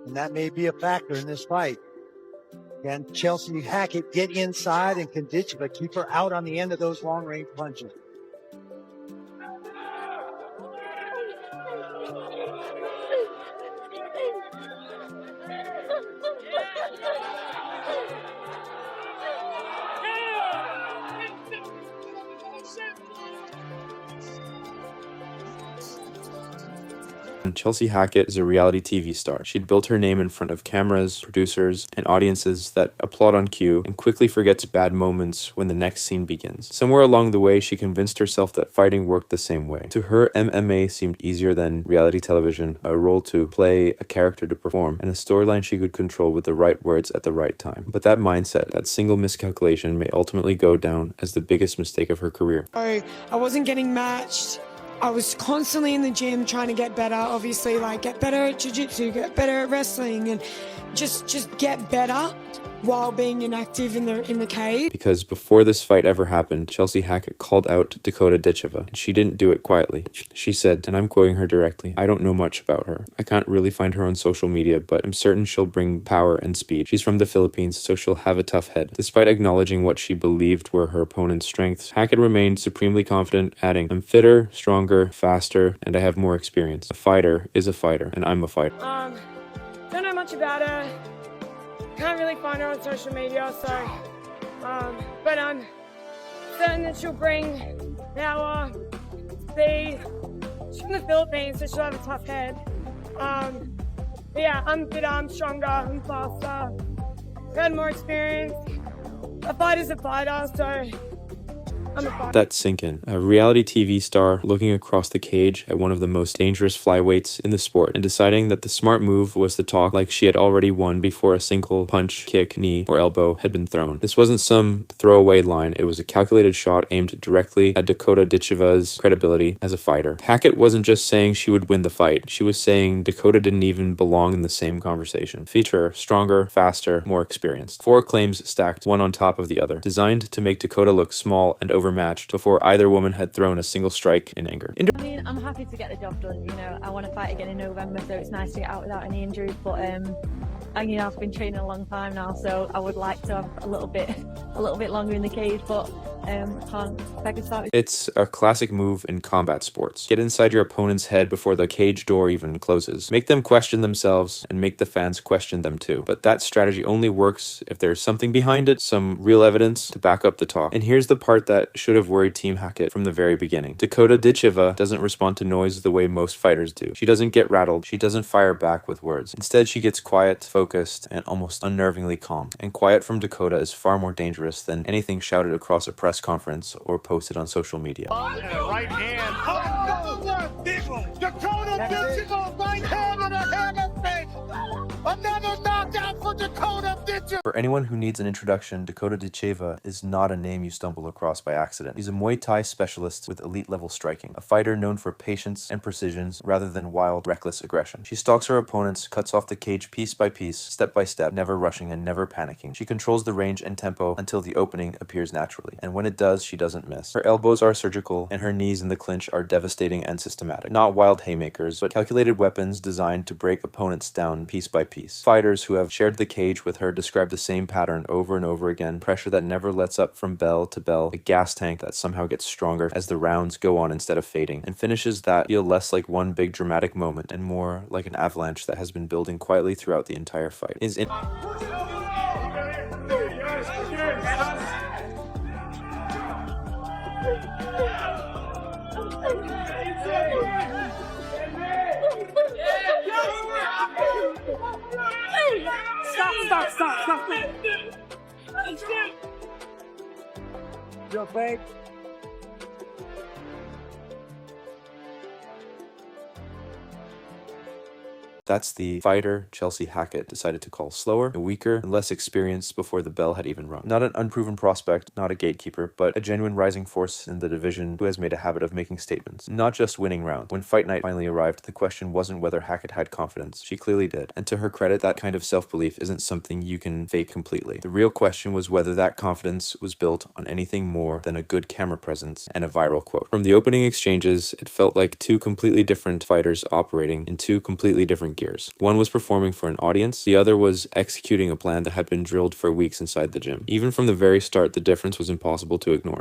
and that may be a factor in this fight. Can Chelsea Hackett get inside, and can Ditcheva keep her out on the end of those long-range punches? Chelsea Hackett is a reality TV star. She'd built her name in front of cameras, producers, and audiences that applaud on cue and quickly forgets bad moments when the next scene begins. Somewhere along the way, she convinced herself that fighting worked the same way. To her, MMA seemed easier than reality television, a role to play, a character to perform, and a storyline she could control with the right words at the right time. But that mindset, that single miscalculation, may ultimately go down as the biggest mistake of her career. I wasn't getting matched. I was constantly in the gym trying to get better, obviously, like get better at jiu-jitsu, get better at wrestling, and just get better while being inactive in the cage. Because before this fight ever happened, Chelsea Hackett called out Dakota Ditcheva, and she didn't do it quietly. She said, and I'm quoting her directly, "I don't know much about her. I can't really find her on social media, but I'm certain she'll bring power and speed. She's from the Philippines, so she'll have a tough head." Despite acknowledging what she believed were her opponent's strengths, Hackett remained supremely confident, adding, "I'm fitter, stronger, faster, and I have more experience. A fighter is a fighter, and I'm a fighter." Don't know much about her. Can't really find her on social media, so but I'm certain that she'll bring power, speed. She's from the Philippines, so she'll have a tough head. But yeah, I'm fitter, I'm stronger, I'm faster. I've had more experience. A fighter's a fighter, so I'm a fighter. That sink in. A reality TV star looking across the cage at one of the most dangerous flyweights in the sport and deciding that the smart move was to talk like she had already won before a single punch, kick, knee, or elbow had been thrown. This wasn't some throwaway line. It was a calculated shot aimed directly at Dakota Ditcheva's credibility as a fighter. Hackett wasn't just saying she would win the fight. She was saying Dakota didn't even belong in the same conversation. Fitter, stronger, faster, more experienced. 4 claims stacked one on top of the other, designed to make Dakota look small and overmatched before either woman had thrown a single strike in anger. I mean, I'm happy to get the job done. You know, I want to fight again in November, so it's nice to get out without any injuries. But and you know, I've been training a long time now, so I would like to have a little bit longer in the cage. But I can start. It's a classic move in combat sports. Get inside your opponent's head before the cage door even closes. Make them question themselves and make the fans question them too. But that strategy only works if there's something behind it, some real evidence to back up the talk. And here's the part that should have worried Team Hackett from the very beginning. Dakota Ditcheva doesn't respond to noise the way most fighters do. She doesn't get rattled. She doesn't fire back with words. Instead, she gets quiet, focused, and almost unnervingly calm. And quiet from Dakota is far more dangerous than anything shouted across a press conference or posted on social media. Right hand. Oh, big one. Dakota Ditcheva, right hand and a hammer face. Another knockout for Dakota Ditcheva. For anyone who needs an introduction, Dakota Ditcheva is not a name you stumble across by accident. He's a Muay Thai specialist with elite level striking, a fighter known for patience and precision rather than wild, reckless aggression. She stalks her opponents, cuts off the cage piece by piece, step by step, never rushing and never panicking. She controls the range and tempo until the opening appears naturally, and when it does, she doesn't miss. Her elbows are surgical, and her knees in the clinch are devastating and systematic. Not wild haymakers, but calculated weapons designed to break opponents down piece by piece. Fighters who have shared the cage with her describe the same pattern over and over again, pressure that never lets up from bell to bell, a gas tank that somehow gets stronger as the rounds go on instead of fading, and finishes that feel less like one big dramatic moment and more like an avalanche that has been building quietly throughout the entire fight. Stop. Your fake. That's the fighter Chelsea Hackett decided to call slower, weaker, and less experienced before the bell had even rung. Not an unproven prospect, not a gatekeeper, but a genuine rising force in the division who has made a habit of making statements, not just winning rounds. When fight night finally arrived, the question wasn't whether Hackett had confidence. She clearly did. And to her credit, that kind of self-belief isn't something you can fake completely. The real question was whether that confidence was built on anything more than a good camera presence and a viral quote. From the opening exchanges, it felt like two completely different fighters operating in two completely different different gears. One was performing for an audience, the other was executing a plan that had been drilled for weeks inside the gym. Even from the very start, the difference was impossible to ignore.